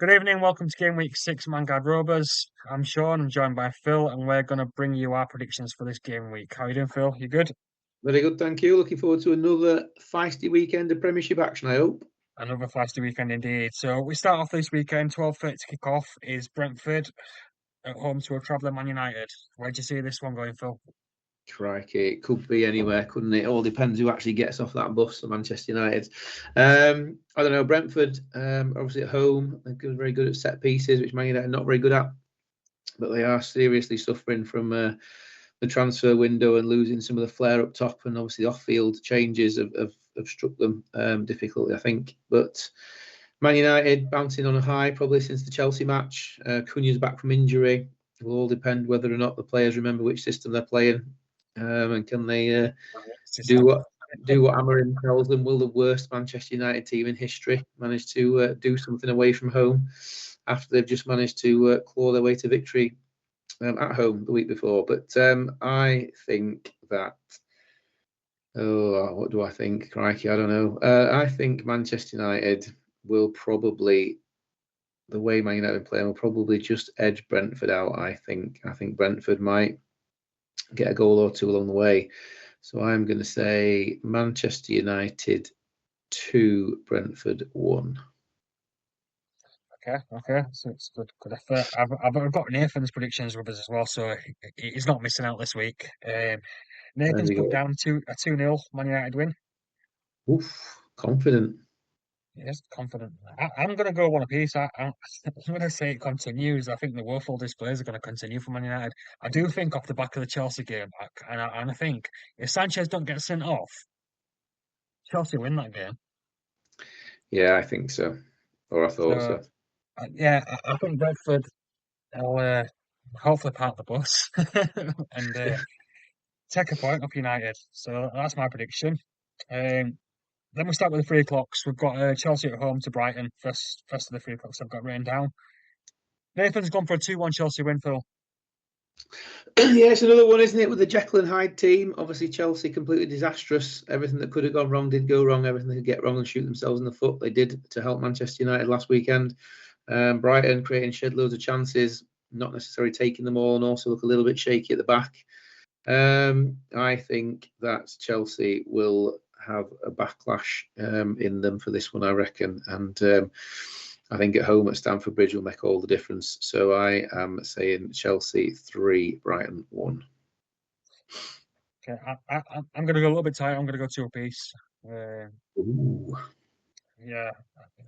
Good evening, welcome to Game Week 6 Vanguard Rovers. I'm Sean, I'm joined by Phil, and we're going to bring you our predictions for this game week. How are you doing, Phil? You good? Very good, thank you. Looking forward to another feisty weekend of Premiership action, I hope. Another feisty weekend indeed. So we start off this weekend, 12:30 to kick off is Brentford at home to a travelling Man United. Where do you see this one going, Phil? Crikey, it could be anywhere, couldn't it? All depends who actually gets off that bus for Manchester United. I don't know, Brentford, obviously at home, they're very good at set pieces, which Man United are not very good at. But they are seriously suffering from the transfer window and losing some of the flair up top, and obviously the off-field changes have struck them difficultly, I think. But Man United bouncing on a high probably since the Chelsea match. Cunha's back from injury. It will all depend whether or not the players remember which system they're playing, and can they do what Amorim tells them. Will the worst Manchester United team in history manage to do something away from home after they've just managed to claw their way to victory at home the week before? But I think that. Oh, what do I think? Crikey, I don't know. I think Manchester United will probably, the way Man United are playing, will probably just edge Brentford out. I think Brentford might get a goal or two along the way. So I'm going to say Manchester United 2, Brentford 1. Okay. So it's good effort. I've got Nathan's predictions with us as well, so he's not missing out this week. Nathan's Very put good. down a 2-0 Man United win. Oof, confident. Yes, confident. I'm going to go one apiece. I'm going to say it continues. I think the woeful displays are going to continue for Man United. I do think off the back of the Chelsea game, and I think if Sanchez don't get sent off, Chelsea win that game. Yeah, I think so. Or I thought So so. yeah, I think Brentford will hopefully park the bus and take a point off United. So that's my prediction. Then we start with the 3 o'clocks. We've got Chelsea at home to Brighton. First of the 3 o'clocks I've got written down. Nathan's gone for a 2-1 Chelsea win, Phil. Yeah, it's another one, isn't it, with the Jekyll and Hyde team? Obviously, Chelsea completely disastrous. Everything that could have gone wrong did go wrong. Everything they could get wrong and shoot themselves in the foot, they did to help Manchester United last weekend. Brighton creating shed loads of chances, not necessarily taking them all, and also look a little bit shaky at the back. I think that Chelsea will have a backlash in them for this one, I reckon. And I think at home at Stamford Bridge will make all the difference. So I am saying Chelsea 3, Brighton 1. Okay, I'm going to go a little bit tight. I'm going to go 2 apiece. Ooh. Yeah,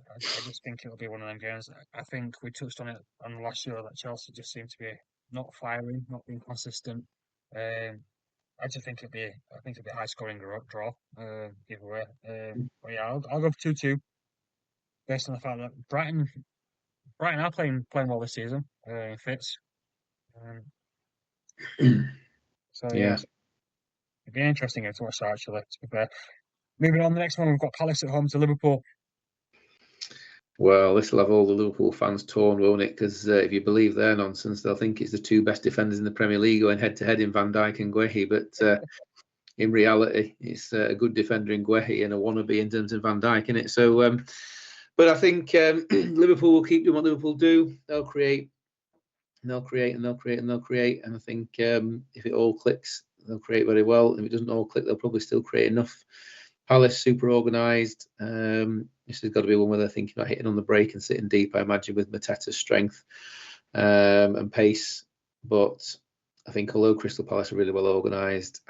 I just think it'll be one of them games. I think we touched on it on last year that Chelsea just seem to be not firing, not being consistent. I just think I think it'll be a high scoring draw, giveaway. But yeah, I'll go for 2-2 based on the fact that Brighton are playing well this season. Fits. Um, so yeah, Yeah. it'd be an interesting game to watch that actually. To be fair. Moving on, the next one we've got Palace at home to Liverpool. Well, this will have all the Liverpool fans torn, won't it? Because if you believe their nonsense, they'll think it's the two best defenders in the Premier League going head to head in Van Dijk and Guehi. But in reality, it's a good defender in Guehi and a wannabe in terms of Van Dijk, isn't it? So, but I think Liverpool will keep doing what Liverpool do. They'll create, and they'll create, and they'll create, and they'll create. And I think if it all clicks, they'll create very well. If it doesn't all click, they'll probably still create enough. Palace super organised. This has got to be one where they're thinking about hitting on the break and sitting deep, I imagine, with Mateta's strength and pace. But I think although Crystal Palace are really well organised,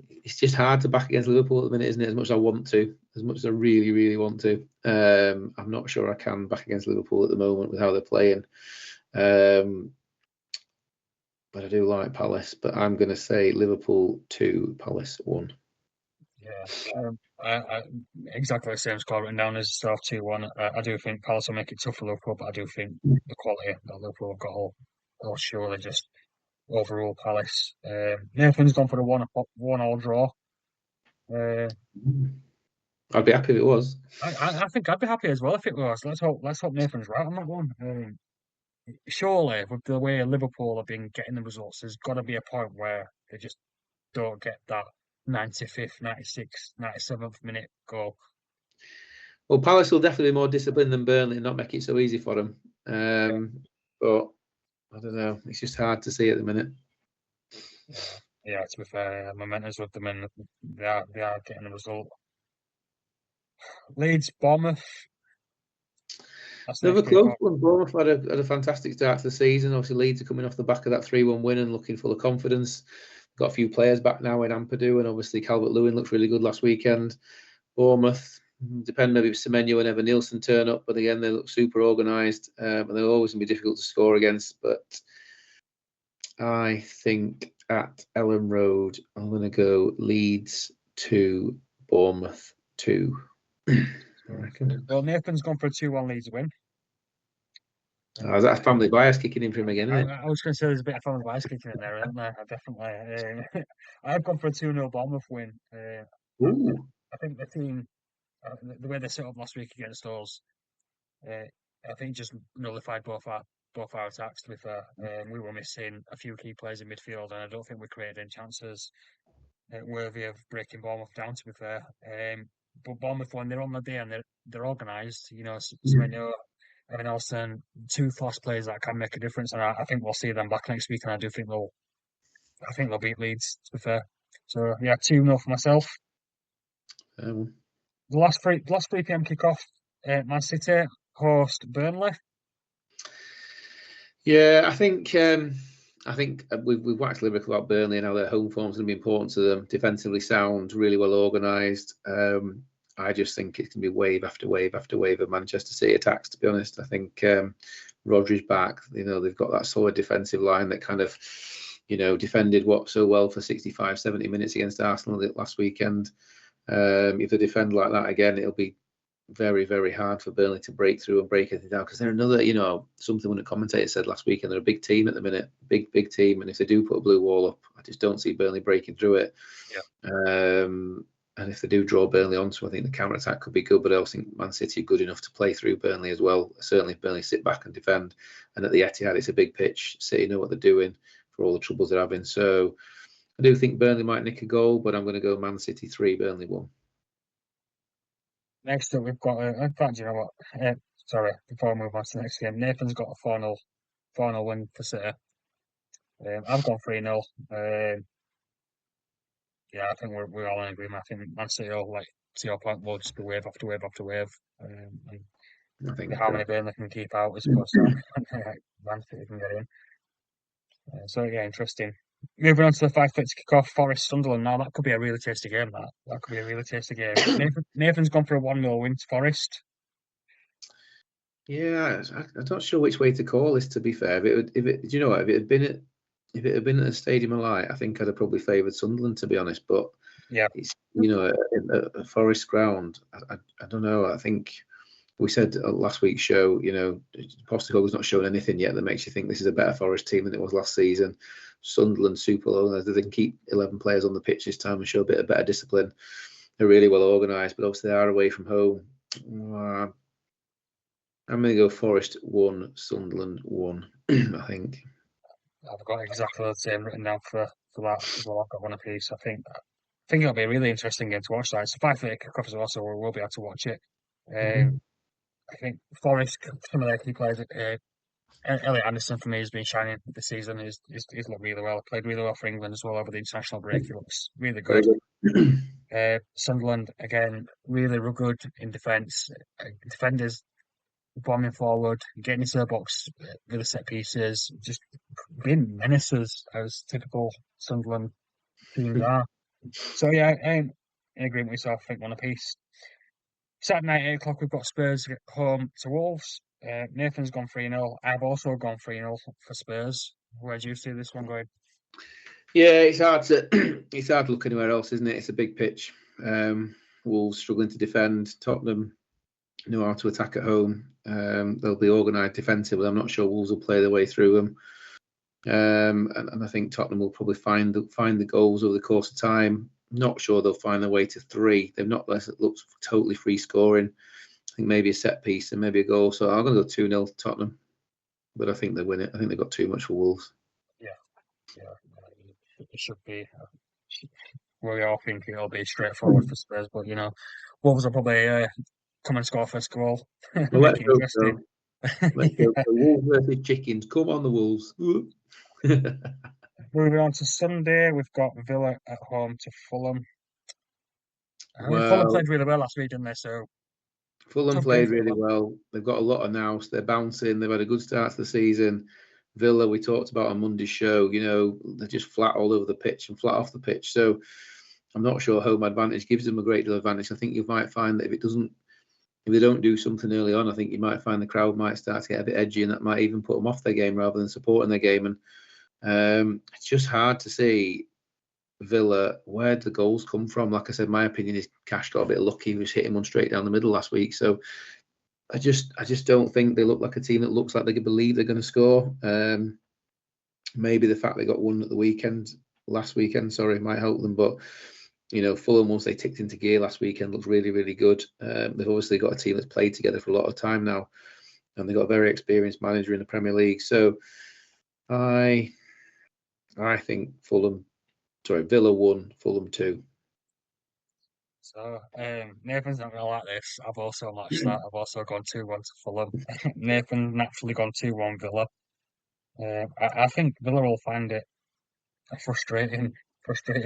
it's just hard to back against Liverpool at the minute, isn't it? As much as I want to, as much as I really, really want to. I'm not sure I can back against Liverpool at the moment with how they're playing. But I do like Palace. But I'm going to say Liverpool 2, Palace 1. Yeah, exactly the same score written down as yourself, 2-1. I do think Palace will make it tough for Liverpool, but I do think the quality that Liverpool have got will surely just overrule Palace. Nathan's gone for the 1-1 draw. I'd be happy if it was. I think I'd be happy as well if it was. Let's hope Nathan's right on that one. Surely, with the way Liverpool have been getting the results, there's got to be a point where they just don't get that 95th, 96th, 97th minute goal. Well, Palace will definitely be more disciplined than Burnley and not make it so easy for them. Yeah, But I don't know. It's just hard to see at the minute. yeah, yeah. To be fair, momentum's with them, and they are getting a result. Leeds, Bournemouth. That's the Another next close kick-off. one. Bournemouth had a fantastic start to the season. Obviously, Leeds are coming off the back of that 3-1 win and looking full of confidence. Got a few players back now in Ampadu, and obviously Calvert-Lewin looked really good last weekend. Bournemouth, depend maybe if Semenyo and Evan Nielsen turn up, but again, they look super organised, and they're always going to be difficult to score against. But I think at Ellen Road, I'm going to go Leeds 2, Bournemouth 2. I reckon. Well, Nathan's gone for a 2-1 Leeds win. Is that a family bias kicking in for him again, I, isn't it? I was going to say there's a bit of family bias kicking in there, isn't there? Definitely. I've gone for a 2-0 Bournemouth win. Ooh. I think the team, the way they set up last week against us, uh, I think just nullified both our attacks. To be fair, we were missing a few key players in midfield, and I don't think we created any chances worthy of breaking Bournemouth down. To be fair, but Bournemouth, when they're on the day and they're organised, Semenyo, Evan Nelson, two fast players that can make a difference, and I think we'll see them back next week, and I think they'll beat Leeds. To be fair, so yeah, 2-0 for myself. Um, The last 3 p.m. kickoff, Man City host Burnley. yeah, I think we've waxed lyrical about Burnley and how their home form's going to be important to them. Defensively sound, really well organised. I just think it can be wave after wave after wave of Manchester City attacks. To be honest, I think Rodri's back. They've got that solid defensive line that kind of, defended what so well for 65, 70 minutes against Arsenal last weekend. If they defend like that again, it'll be very, very hard for Burnley to break through and break anything down because they're another, something one of the commentators said last week, and they're a big team at the minute, big team. And if they do put a blue wall up, I just don't see Burnley breaking through it. Yeah. And if they do draw Burnley onto, I think the counter attack could be good. But I also think Man City are good enough to play through Burnley as well. Certainly, if Burnley sit back and defend. And at the Etihad, it's a big pitch. City know what they're doing for all the troubles they're having. So I do think Burnley might nick a goal, but I'm going to go Man City 3, Burnley 1. Next up, we've got. In fact, you know what? Sorry, before I move on to the next game, Nathan's got a 4-0 win for City. I've gone 3-0. Yeah, I think we're all in agreement. I think Man City, like to your point, will just be wave after wave after wave. And I think how so. many Burnley can keep out is opposed to Man City can get in. So yeah, interesting. Moving on to the 5:30 kick-off, Forest Sunderland. Now that could be a really tasty game. That could be a really tasty game. Nathan's gone for a 1-0 win to Forest. Yeah, I'm not sure which way to call this. To be fair, do you know what? If it had been at the Stadium of Light, I think I'd have probably favoured Sunderland, to be honest. But Yeah, it's a Forest ground. I don't know. I think we said last week's show. Postecoglou's not shown anything yet that makes you think this is a better Forest team than it was last season. Sunderland super low. They can keep 11 players on the pitch this time and show a bit of better discipline. They're really well organised, but obviously they are away from home. I'm going to go Forest 1, Sunderland 1, I think. I've got exactly the same written down for that as well. I've got one apiece. I think it'll be a really interesting game to watch. That it's a 5:30 kick-off as well, so we'll be able to watch it. Mm-hmm. I think Forest, some of their key players, Elliot Anderson for me has been shining this season. He's looked really well. Played really well for England as well over the international break. He looks really Very good. good. Sunderland again, really good in defence. Defenders bombing forward, getting into the box with the set pieces, just being menaces as typical Sunderland teams are. So yeah, in agreement with yourself, I think one apiece. Saturday night, 8 o'clock, we've got Spurs at home to Wolves. Nathan's gone 3-0. I've also gone 3-0 for Spurs. Where do you see this one going? Yeah, it's hard to look anywhere else, isn't it? It's a big pitch. Wolves struggling to defend. Tottenham know how to attack at home. They'll be organised defensively. I'm not sure Wolves will play their way through them. And I think Tottenham will probably find the goals over the course of time. Not sure they'll find their way to 3. They've not looked totally free scoring. I think maybe a set piece and maybe a goal. So I'm going to go 2-0 to Tottenham. But I think they win it. I think they've got too much for Wolves. Yeah, it should be. We all think it'll be straightforward for Spurs, but Wolves will probably come and score first goal, Well, make let's it hope interesting. so. Let's hope so. Wolves versus Chickens. Come on, the Wolves. Moving on to Sunday, we've got Villa at home to Fulham. I mean, Fulham Well, played really well last week, didn't they? So Fulham tough game played for really Villa. well. They've got a lot of nous. They're bouncing. They've had a good start to the season. Villa, we talked about on Monday's show, they're just flat all over the pitch and flat off the pitch. So I'm not sure home advantage gives them a great deal of advantage. I think you might find that if they don't do something early on, I think you might find the crowd might start to get a bit edgy, and that might even put them off their game rather than supporting their game. And it's just hard to see Villa where the goals come from. Like I said, my opinion is Cash got a bit lucky. He was hitting one straight down the middle last week. So I just don't think they look like a team that looks like they can believe they're going to score. Maybe the fact they got one at the last weekend, might help them. But Fulham, once they ticked into gear last weekend, looked really, really good. They've obviously got a team that's played together for a lot of time now, and they've got a very experienced manager in the Premier League. So I think Villa 1, Fulham 2. So Nathan's not gonna like this. I've also matched that. I've also gone 2-1 to Fulham. Nathan naturally gone 2-1 Villa. I think Villa will find it a frustrating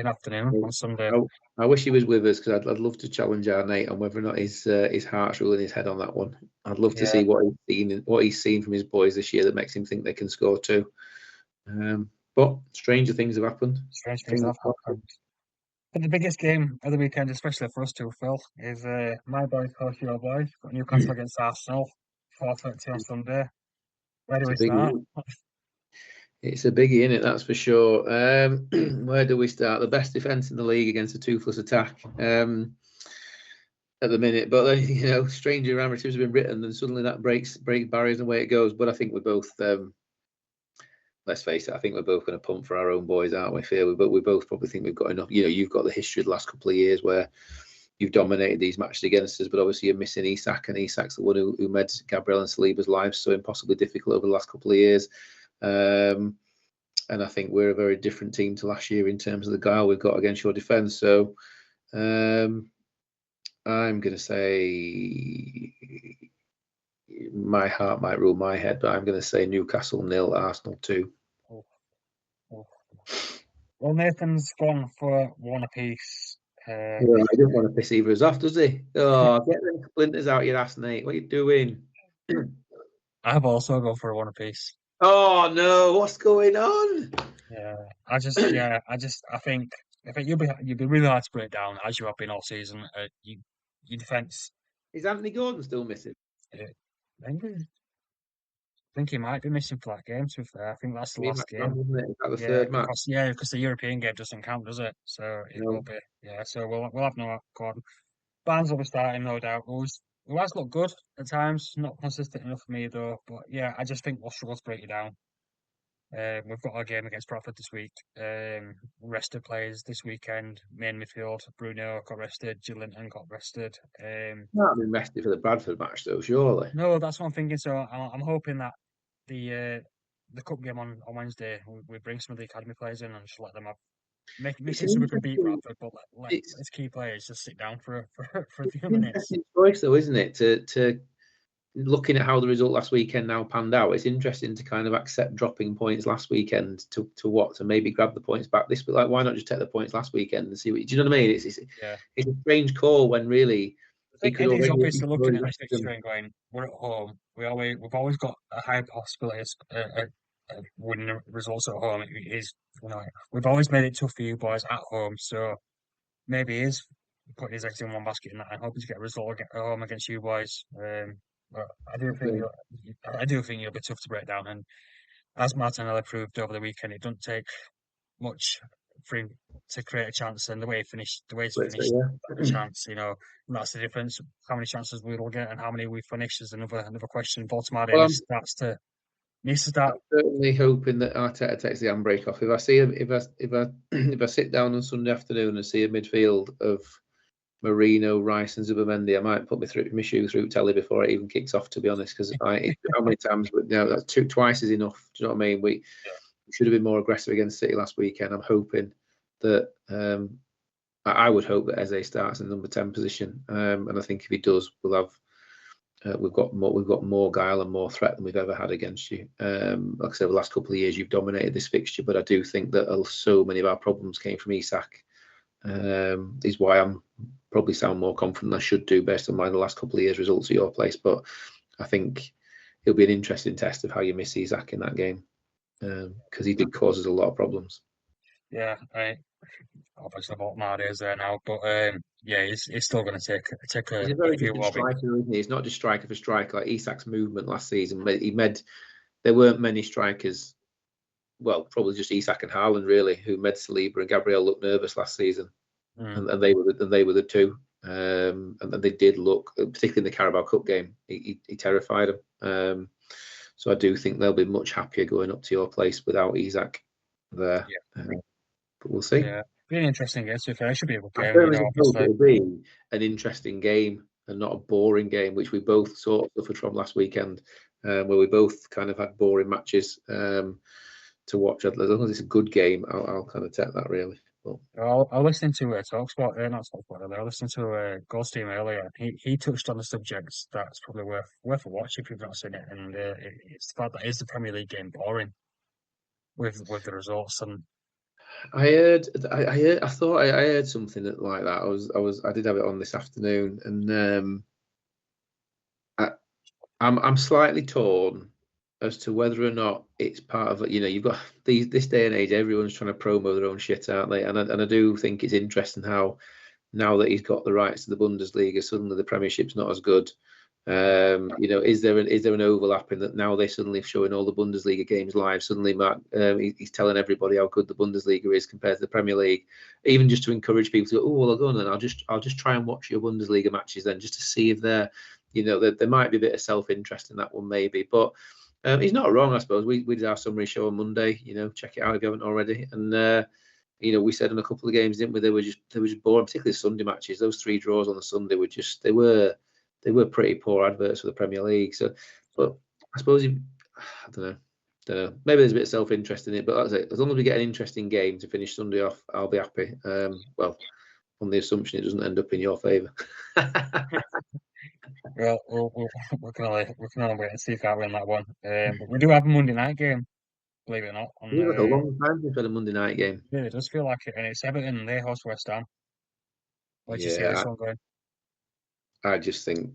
afternoon on Sunday. I wish he was with us because I'd love to challenge our Nate on whether or not his heart's ruling his head on that one. I'd love to Yeah, see what he's seen from his boys this year that makes him think they can score too. But stranger things have happened. strange things Fingers have crossed. happened. But the biggest game of the weekend, especially for us two, Phil, is my boys versus your boys. Got Newcastle against Arsenal, 4:30 on Sunday. Where do It's a we biggie. start? It's a biggie, isn't it? That's for sure. Where do we start? The best defence in the league against a toothless attack at the minute. But then, stranger narratives have been written, and suddenly that breaks barriers and away it goes. But I think we're both. Let's face it. I think we're both going to pump for our own boys, aren't we, Phil? But we both probably think we've got enough. You've got the history of the last couple of years where you've dominated these matches against us, but obviously you're missing Isak, and Isak's the one who made Gabriel and Saliba's lives so impossibly difficult over the last couple of years. And I think we're a very different team to last year in terms of the guile we've got against your defence. So I'm going to say my heart might rule my head, but I'm going to say Newcastle 0, Arsenal 2. Oh, oh. Well, Nathan's gone for one apiece. Well, I don't want to piss either of us off, does he? Oh, get them splinters out your ass, Nate. What are you doing? I've also gone for a one apiece. Oh no, what's going on? Yeah, I think you'd be really hard to break down as you have been all season. Your defence. Is Anthony Gordon still missing? I think he might be missing for that game. To be fair, I think that's the last That's gone, game. wasn't it? Is that the Yeah, third match? because the European game doesn't count, does it? So it will No. be. Yeah, so we'll have no Gordon. Barnes will be starting, no doubt. Who has looked good at times, not consistent enough for me though. But yeah, I just think we'll struggle to break it down. We've got our game against Bradford this week. Rested players this weekend. Main midfield, Bruno got rested. Gillinton got rested. Might have been rested for the Bradford match, though, surely. No, that's what I'm thinking. So I'm hoping that the cup game on Wednesday, we bring some of the academy players in and just let them have make It's it an so we can beat interesting, Bradford, but let it's, its key players just sit down for for a it's few an minutes. interesting choice, though, isn't it? To looking at how the result last weekend now panned out, it's interesting to kind of accept dropping points last weekend to maybe grab the points back this. But like, why not just take the points last weekend and see what? Do you know what I mean? Yeah. It's a strange call when really I he think could Eddie's already obviously looking at this rested fixture them. and going, "We're at home. We've always got a high possibility of winning the results at home. It is, we've always made it tough for you boys at home. So maybe he is putting his eggs in one basket and that, and hoping to get a result at home against you boys. But I do think you'll be tough to break down. And as Martinelli proved over the weekend, it doesn't take much for him to create a chance. And the way he's But finished that yeah. chance, and that's the difference. How many chances we will get and how many we finish is another question. Baltimore Well, needs to start. I'm certainly hoping that Arteta takes the handbrake off. If I see him, if I sit down on Sunday afternoon and see a midfield of Marino, Rice, and Zubimendi, I might put my shoe through telly before it even kicks off. To be honest, because how many times? But that's twice is enough. Do you know what I mean? We should have been more aggressive against City last weekend. I'm hoping that I would hope that Eze starts in the number 10 position, and I think if he does, we'll have we've got more guile and more threat than we've ever had against you. Like I said, the last couple of years you've dominated this fixture, but I do think that so many of our problems came from Isak. Is why I'm probably sound more confident than I should do based on the last couple of years' results at your place. But I think it'll be an interesting test of how you miss Isak in that game, because he did cause us a lot of problems. Yeah, obviously about Mahrez there now, but yeah, he's still going to take He's a a very few different lobbing. striker, isn't he? He's not just striker for striker. Like Isak's movement last season, there weren't many strikers. Well, probably just Isak and Haaland really, who made Saliba and Gabriel look nervous last season, Mm, and they were the two. And they did look, particularly in the Carabao Cup game, he terrified them. So I do think they'll be much happier going up to your place without Isak there. yeah, But we'll see. yeah, be an interesting game. To be fair, it should be a good I game. certainly hope Obviously, it'll be an interesting game and not a boring game, which we both sort of suffered from last weekend, where we both kind of had boring matches to watch. As long as it's a good game, I'll kind of take that really. But I was listening to Talksport, not Talksport earlier. I listened to Ghost Team earlier. He touched on the subjects that's probably worth a watch if you've not seen it, and it's the fact that is the Premier League game boring with the results and I thought I heard something like that. I did have it on this afternoon, and I'm slightly torn as to whether or not it's part of you've got this day and age, everyone's trying to promo their own shit, aren't they? And I do think it's interesting how now that he's got the rights to the Bundesliga, suddenly the Premiership's not as good. Is there an overlap in that now they're suddenly showing all the Bundesliga games live? Suddenly, Mark, he's telling everybody how good the Bundesliga is compared to the Premier League, even just to encourage people to go, oh well, I'll go on then. I'll just try and watch your Bundesliga matches then, just to see if there might be a bit of self-interest in that one maybe. But he's not wrong, I suppose. We did our summary show on Monday. Check it out if you haven't already. And we said in a couple of games, didn't we? They were just boring, particularly Sunday matches. Those 3 draws on the Sunday were just they were pretty poor adverts for the Premier League. So, but I suppose I don't know. Maybe there's a bit of self-interest in it, but that's it. As long as we get an interesting game to finish Sunday off, I'll be happy. Well, on the assumption it doesn't end up in your favour. well, we can only wait and see if I win that one. But we do have a Monday night game, believe it or not. It feels like a long time since we had a Monday night game. Yeah, it does feel like it, and it's Everton. They host West Ham. Where'd you see this Yeah, one going? I just think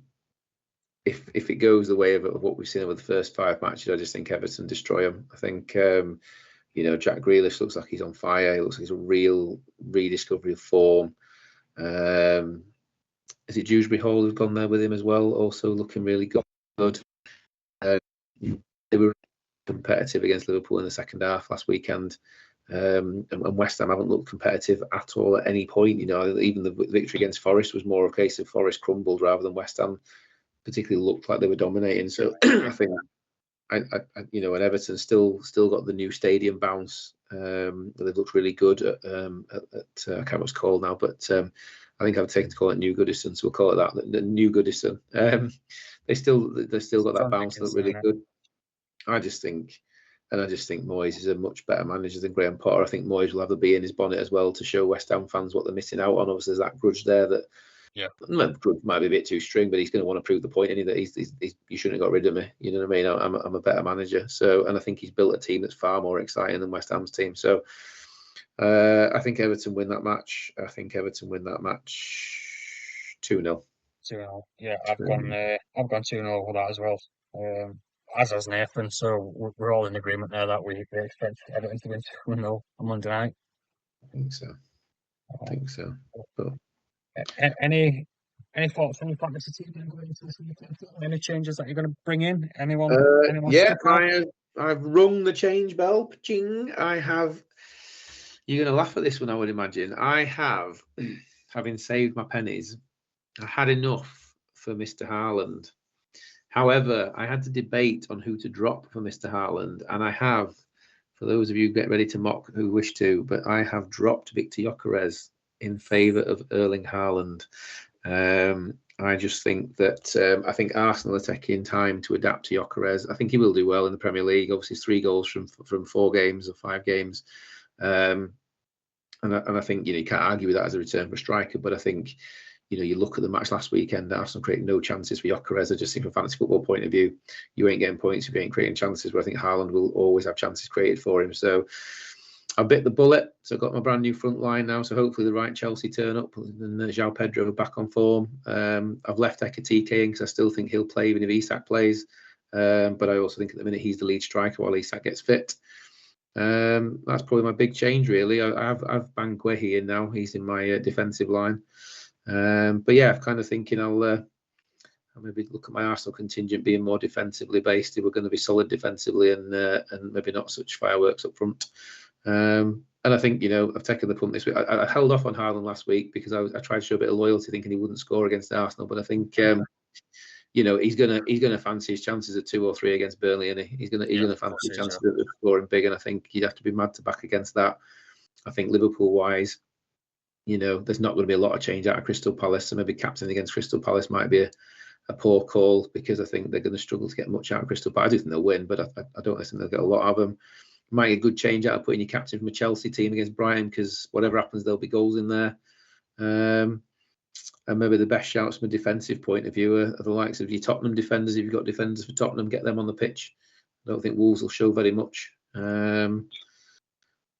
if it goes the way of what we've seen over the first 5 matches, I just think Everton destroy them. I think Jack Grealish looks like he's on fire. He looks like he's a real rediscovery of form. Is it Dewsbury Hall who's gone there with him as well? Also looking really good. They were competitive against Liverpool in the second half last weekend. And West Ham haven't looked competitive at all at any point. Even the victory against Forest was more a case of Forest crumbled rather than West Ham particularly looked like they were dominating. So I think, and Everton still got the new stadium bounce. They've looked really good at I can't remember what it's called now, but I think I've taken to call it New Goodison, so we'll call it that. The New Goodison. They still got that bounce. They look really good. I just think Moyes is a much better manager than Graham Potter. I think Moyes will have the bee in his bonnet as well to show West Ham fans what they're missing out on. Obviously, there's that grudge there that grudge might be a bit too string, but he's going to want to prove the point, and that you shouldn't have got rid of me. You know what I mean? I'm a better manager. So, and I think he's built a team that's far more exciting than West Ham's team. So, I think Everton win that match. 2-0. 2-0. Yeah, I've gone 2-0 for that as well. As has Nathan, so we're all in agreement there that we expect Everton to win 2-0 on Monday night. I think so. But Any thoughts on your fantasy team going into this weekend? Any changes that you're going to bring in? Anyone stick out? I've rung the change bell. Ching. I have. You're going to laugh at this one, I would imagine. I have, having saved my pennies, I had enough for Mr. Haaland. However, I had to debate on who to drop for Mr. Haaland, and I have, for those of you who get ready to mock who wish to, but I have dropped Victor Gyökeres in favour of Erling Haaland. I just think that I think Arsenal are taking time to adapt to Gyökeres. I think he will do well in the Premier League. Obviously, 3 goals from 4 games or 5 games. And I think you can't argue with that as a return for a striker, but I think you look at the match last weekend, Arsenal created no chances for Gyökeres. I just think from a fantasy football point of view, you ain't getting points if you ain't creating chances, where I think Haaland will always have chances created for him. So I bit the bullet. So I've got my brand new front line now. So hopefully the right Chelsea turn up, and João Pedro are back on form. I've left Ekitike in because I still think he'll play even if Isak plays. But I also think at the minute he's the lead striker while Isak gets fit. That's probably my big change, really. I've banged Guehi in now. He's in my defensive line. But yeah, I'm kind of thinking I'll maybe look at my Arsenal contingent being more defensively based. If we're going to be solid defensively and maybe not such fireworks up front. And I think, I've taken the punt this week. I held off on Haaland last week because I tried to show a bit of loyalty, thinking he wouldn't score against Arsenal. But I think, he's gonna fancy his chances at 2 or 3 against Burnley, and he's gonna of fancy course his it is, chances of scoring big. And I think you'd have to be mad to back against that. I think Liverpool wise, there's not going to be a lot of change out of Crystal Palace. So maybe captain against Crystal Palace might be a poor call, because I think they're going to struggle to get much out of Crystal Palace. I do think they'll win, but I don't think they'll get a lot out of them. Might get a good change out of putting your captain from a Chelsea team against Brighton, because whatever happens, there'll be goals in there. And maybe the best shouts from a defensive point of view are the likes of your Tottenham defenders. If you've got defenders for Tottenham, get them on the pitch. I don't think Wolves will show very much.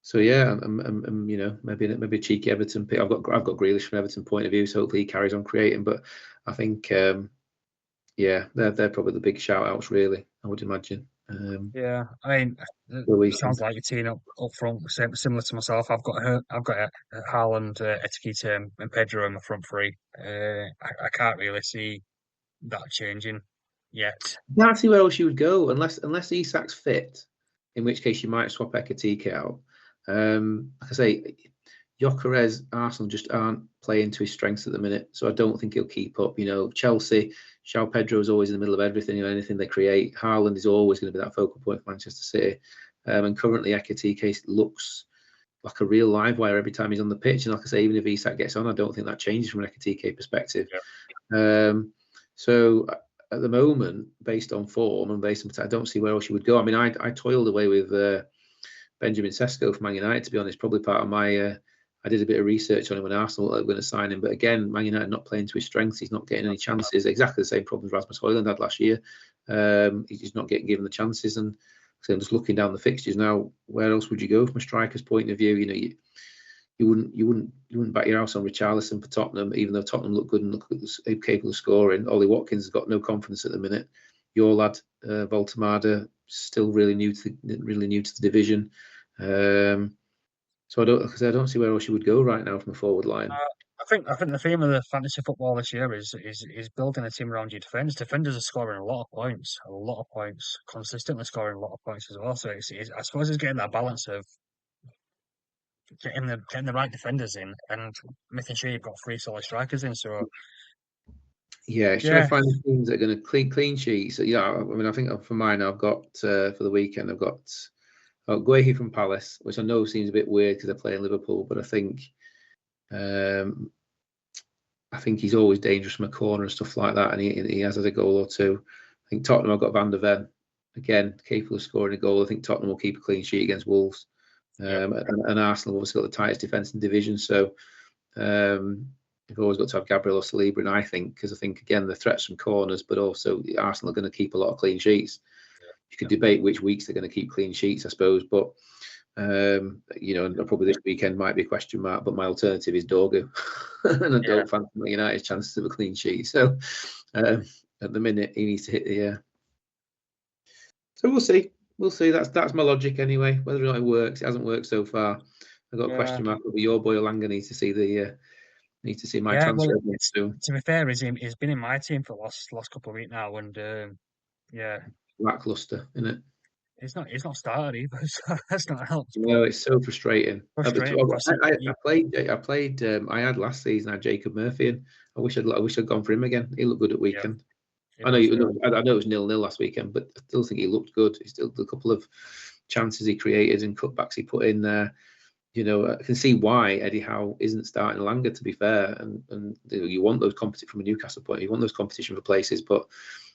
So yeah, maybe a cheeky Everton pick. I've got Grealish from Everton point of view, so hopefully he carries on creating. But I think, they're probably the big shout outs, really. I would imagine. Yeah, I mean, it sounds like you're teeing up front, similar to myself. I've got Haaland, Etikite, and Pedro in my front three. I can't really see that changing yet. Can't see where else you would go unless Isak's fit, in which case you might swap Ekitike out. Like I say, Gyökeres, Arsenal just aren't playing to his strengths at the minute, so I don't think he'll keep up. Chelsea, João Pedro is always in the middle of everything. Anything they create, Haaland is always going to be that focal point for Manchester City. And currently, Ekitike looks like a real live wire every time he's on the pitch. And like I say, even if Isak gets on, I don't think that changes from an Ekitike perspective. Yeah. So at the moment, based on form and based on, I don't see where else you would go. I mean, I toiled away with Benjamin Sesko from Man United, to be honest. Probably part of my I did a bit of research on him when Arsenal were going to sign him, but again, Man United not playing to his strengths. He's not getting any chances. Exactly the same problems Rasmus Højlund had last year. He's just not getting given the chances. And so I'm just looking down the fixtures now. Where else would you go from a striker's point of view? You wouldn't back your house on Richarlison for Tottenham, even though Tottenham look good and look capable of scoring. Ollie Watkins has got no confidence at the minute. Your lad Voltemada, still really new to the division. So I don't see where else you would go right now from a forward line. I think the theme of the fantasy football this year is building a team around your defenders. Defenders are scoring a lot of points, consistently scoring a lot of points as well. So I suppose it's getting that balance of getting the right defenders in and making sure you've got 3 solid strikers in. So yeah, trying to find the teams that are going to clean sheets. Yeah, I mean, I think for mine, I've got for the weekend, I've got Guehi from Palace, which I know seems a bit weird because they're playing Liverpool, but I think he's always dangerous from a corner and stuff like that, and he has had a goal or two. I think Tottenham, I've got Van der Ven, again, capable of scoring a goal. I think Tottenham will keep a clean sheet against Wolves. And Arsenal obviously got the tightest defence in the division, so you've always got to have Gabriel or Saliba, and I think again the threats from corners, but also Arsenal are going to keep a lot of clean sheets. You could debate which weeks they're going to keep clean sheets, I suppose, but probably this weekend might be a question mark. But my alternative is Dorgu, and I don't fancy Man United's chances of a clean sheet. So at the minute, he needs to hit the. So we'll see. That's my logic anyway. Whether or not it works, it hasn't worked so far. I've got a question mark. But your boy Olanga needs to see my transfer soon. To be fair, he's been in my team for the last couple of weeks now, and lackluster, isn't it? He's not started either, so that's not helped. No, it's so frustrating. I had last season. I had Jacob Murphy, and I wish I'd gone for him again. He looked good at weekend. I know it was 0-0 last weekend, but I still think he looked good. He still a couple of chances he created and cutbacks he put in there. I can see why Eddie Howe isn't starting Langer, to be fair. And you want those competition from a Newcastle point. You want those competition for places, but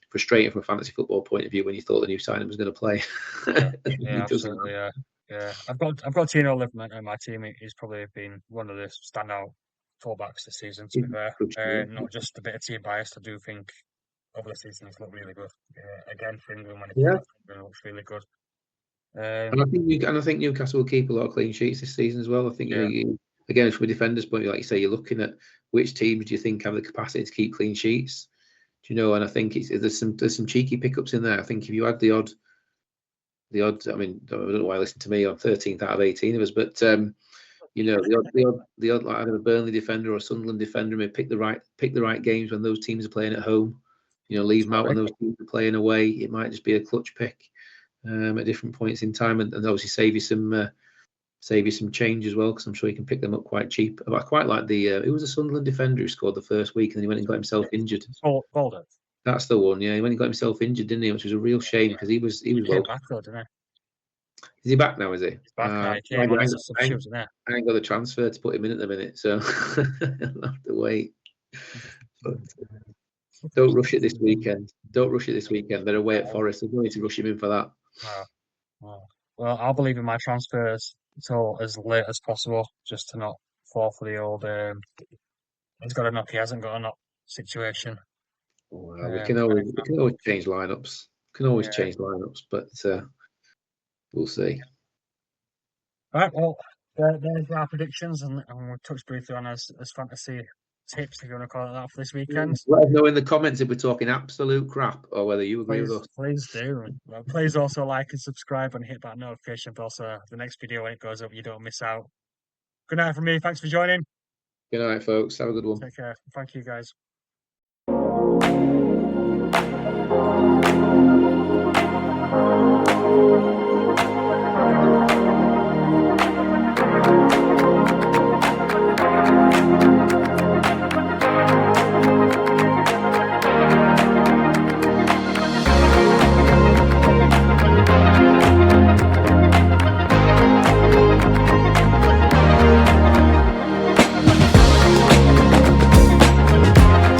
frustrating from a fantasy football point of view when you thought the new signing was going to play. Yeah, absolutely. Yeah. I've got Tino Liverman in my team. He's probably been one of the standout full-backs this season, to be fair. Crucial. Not just a bit of team bias. I do think over the season he's looked really good. Again, for England, when he came Yeah. back, he looks really good. And I think Newcastle will keep a lot of clean sheets this season as well. I think Yeah. again, from a defender's point of view, like you say, you're looking at which teams do you think have the capacity to keep clean sheets. Do you know? And I think there's some cheeky pickups in there. I think if you had the odd, I mean, I don't know why I listen to me on 13th out of 18 of us, but the odd like either a Burnley defender or a Sunderland defender may pick the right games when those teams are playing at home. Leave them out when those teams are playing away. It might just be a clutch pick at different points in time, and obviously save you some change as well, because I'm sure you can pick them up quite cheap. But I quite like who was a Sunderland defender who scored the first week and then he went and got himself injured. Balder. That's the one, yeah. He went and got himself injured, didn't he? Which was a real shame because he was He came well. back though, didn't Is he back now? Is he? He's back now. He I came on as a substitute, didn't I ain't got the transfer to put him in at the minute, so I'll have to wait. But don't rush it this weekend. Don't rush it this weekend. They're away at Forest. There's no need to rush him in for that. Wow. Well, I'll believe in my transfers until as late as possible, just to not fall for the old he's got a knock, he hasn't got a knock situation. Well, we can always change lineups. Change lineups, but we'll see. All right, well, there's our predictions, and we'll touch briefly on as fantasy tips, if you want to call it that, for this weekend. Let us know in the comments if we're talking absolute crap or whether you agree with us. Please do. Well, please also like and subscribe and hit that notification bell so the next video, when it goes up, you don't miss out. Good night from me. Thanks for joining. Good night, folks. Have a good one. Take care. Thank you, guys.